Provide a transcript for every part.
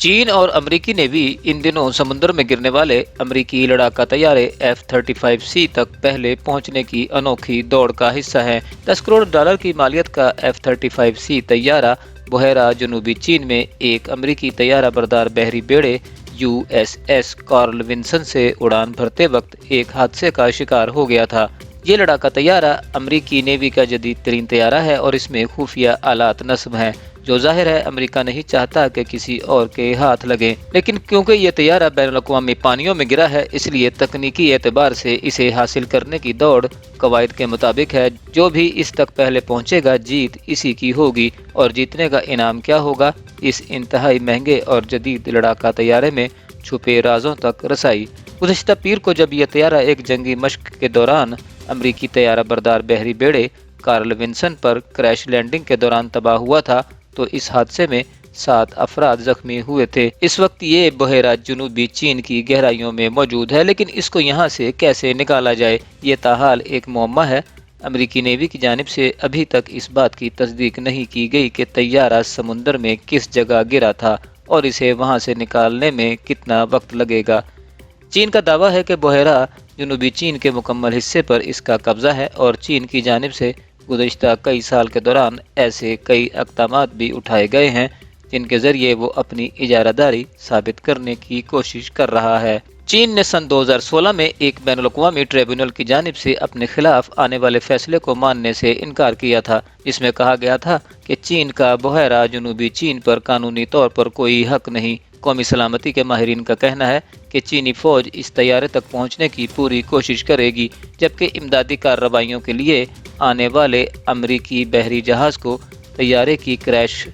चीन और अमेरिकी नेवी इन दिनों समुद्र में गिरने वाले अमेरिकी लड़ाका तैयारे F-35C तक पहले पहुंचने की अनोखी दौड़ का हिस्सा है। 10 करोड़ डॉलर की मालियत का F-35C तैयारा बुहेरा जनूबी चीन में एक अमेरिकी तैयारा बरदार बहरी बेड़े USS कार्ल विंसन से उड़ान भरते वक्त एक हादसे का शिकार हो गया था। ये लड़ाका तैयारा अमेरिकी नेवी का जदीद तरीन तैयारा है और इसमें खुफिया आलात नस्ब हैं, जो जाहिर है अमेरिका नहीं चाहता कि किसी और के हाथ लगे। लेकिन क्योंकि ये तैयारा बैनुल-अक़वामी पानियों में गिरा है, इसलिए तकनीकी एतबार से इसे हासिल करने की दौड़ कवायद के मुताबिक है। जो भी इस तक पहले पहुंचेगा जीत इसी की होगी। और जीतने का इनाम क्या होगा? इस इंतहाई महंगे और जदीद लड़ाका तैयारे में छुपे राजों तक रसाई। गुज़श्ता पीर को जब यह तैयारा एक जंगी मश्क के दौरान अमेरिकी तैयारा बरदार बहरी बेड़े कार्ल विंसन पर क्रैश लैंडिंग के दौरान तबाह हुआ था, तो इस हादसे में 7 अफराद जख्मी हुए थे। इस वक्त ये बुहेरा जनूबी चीन की गहराइयों में मौजूद है, लेकिन इसको यहाँ से कैसे निकाला जाए, ये ताहाल एक मुअम्मा है। अमेरिकी नेवी की जानिब से अभी तक इस बात की तस्दीक नहीं की गई कि तैयारा समुद्र में किस जगह गिरा था और इसे वहाँ से निकालने में कितना वक्त लगेगा। चीन का दावा है कि बुहेरा जनूबी चीन के मुकम्मल हिस्से पर इसका कब्जा है और चीन की जानिब से गुज़श्ता कई साल के दौरान ऐसे कई इक़दामात भी उठाए गए हैं जिनके ज़रिए वो अपनी इजारादारी साबित करने की कोशिश कर रहा है। चीन ने सन 2016 में एक बैनुल-अक़वामी ट्रिब्यूनल की जानिब से अपने खिलाफ आने वाले फैसले को मानने से इनकार किया था, जिसमें कहा गया था कि चीन का बुहेरा जनूबी चीन पर कानूनी तौर पर कोई हक नहीं। कौमी सलामती के माहिरीन का कहना है कि चीनी फौज इस तैयारे तक पहुंचने की पूरी कोशिश करेगी, जबकि इमदादी कार्रवाइयों के लिए आने वाले अमरीकी बहरी जहाज़ को तैयारे की क्रैश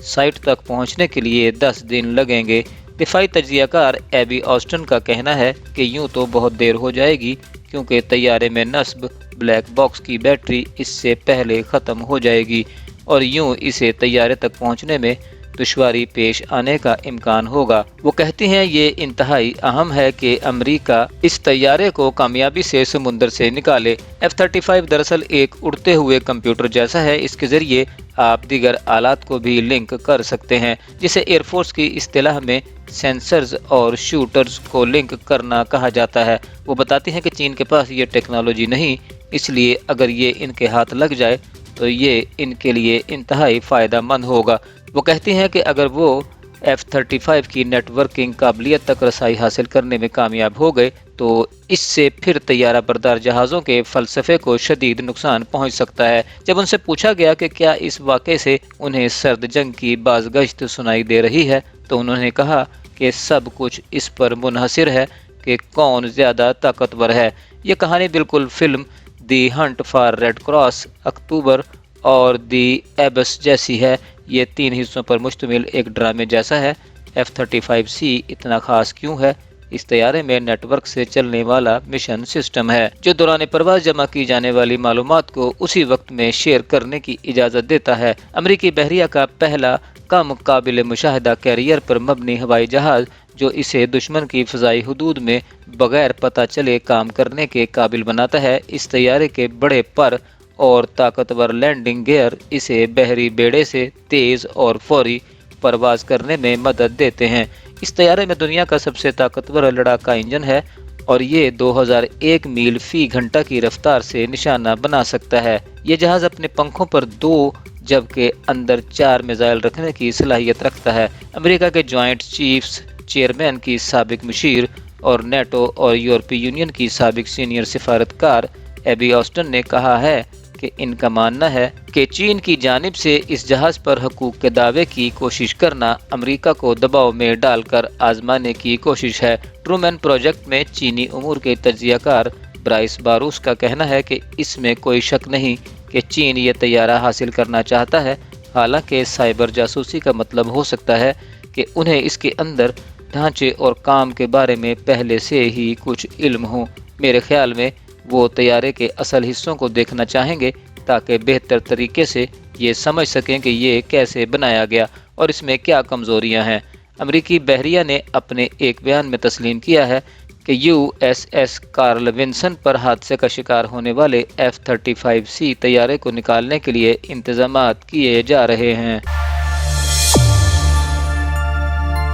साइट तक पहुंचने के लिए 10 दिन लगेंगे। दिफाई तज्ज़ियाकार एबी ऑस्टन का कहना है कि यूं तो बहुत देर हो जाएगी, क्योंकि तैयारे में नस्ब ब्लैक बॉक्स की बैटरी इससे पहले ख़त्म हो जाएगी और यूं इसे तैयारे तक पहुंचने में दुश्वारी पेश आने का इम्कान होगा। वो कहती हैं ये इंतहाई अहम है कि अमेरिका इस तैयारे को कामयाबी से समुद्र से निकाले। F-35 दरअसल एक उड़ते हुए कंप्यूटर जैसा है। इसके जरिए आप दीगर आलात को भी लिंक कर सकते हैं, जिसे एयरफोर्स की इस्तिलाह में सेंसर्स और शूटर्स को लिंक करना कहा जाता है। वो बताती हैं कि चीन के पास ये टेक्नोलॉजी नहीं, इसलिए अगर ये इनके हाथ लग जाए तो ये इनके लिए इंतहाई फ़ायदा मंद होगा। वो कहती हैं कि अगर वो F-35 की नेटवर्किंग काबिलियत तक रसाई हासिल करने में कामयाब हो गए तो इससे फिर तैयारा बरदार जहाज़ों के फ़लसफ़े को शदीद नुकसान पहुंच सकता है। जब उनसे पूछा गया कि क्या इस वाक़े से उन्हें सर्द जंग की बाज़गश्त सुनाई दे रही है, तो उन्होंने कहा कि सब कुछ इस पर मुनहसिर है कि कौन ज़्यादा ताकतवर है। ये कहानी बिल्कुल film the hunt for red cross, October और दी एबस जैसी है। ये 3 हिस्सों पर मुश्तमिल एक ड्रामे जैसा है। F-35C इतना ख़ास क्यों है? इस तैयारे में नेटवर्क से चलने वाला मिशन सिस्टम है, जो दौरान परवाज़ जमा की जाने वाली मालूमात को उसी वक्त में शेयर करने की इजाज़त देता है। अमरीकी बहरिया का पहला कम काबिल मुशाहिदा कैरियर पर मबनी हवाई जहाज़, जो इसे दुश्मन की फ़ज़ाई हुदूद में बग़ैर पता चले काम करने के काबिल बनाता है। इस तैयारे के बड़े पर और ताकतवर लैंडिंग गियर इसे बहरी बेड़े से तेज़ और फौरी परवाज़ करने में मदद देते हैं। इस तैयारे में दुनिया का सबसे ताकतवर लड़ाका इंजन है और ये 2001 मील फ़ी घंटा की रफ्तार से निशाना बना सकता है। ये जहाज़ अपने पंखों पर 2 जबकि अंदर 4 मिसाइल रखने की सलाहियत रखता है। अमेरिका के जॉइंट चीफ्स चेयरमैन की साबिक मुशीर और नेटो और यूरोपीय यूनियन की साबिक सीनियर सिफारतकार एबी ऑस्टन ने कहा है कि इनका मानना है कि चीन की जानिब से इस जहाज़ पर हकूक़ के दावे की कोशिश करना अमेरिका को दबाव में डालकर आजमाने की कोशिश है। ट्रूमैन प्रोजेक्ट में चीनी उमूर के तज्ज़ियाकार ब्राइस बारूस का कहना है कि इसमें कोई शक नहीं कि चीन ये तैयारा हासिल करना चाहता है। हालांकि साइबर जासूसी का मतलब हो सकता है कि उन्हें इसके अंदर ढांचे और काम के बारे में पहले से ही कुछ इल्म हो। मेरे ख्याल में वो तैयारे के असल हिस्सों को देखना चाहेंगे ताकि बेहतर तरीके से ये समझ सकें कि ये कैसे बनाया गया और इसमें क्या कमज़ोरियां हैं। अमेरिकी बहरिया ने अपने एक बयान में तस्लीम किया है कि USS कार्ल विंसन पर हादसे का शिकार होने वाले F-35C तैयारे को निकालने के लिए इंतज़ामात किए जा रहे हैं।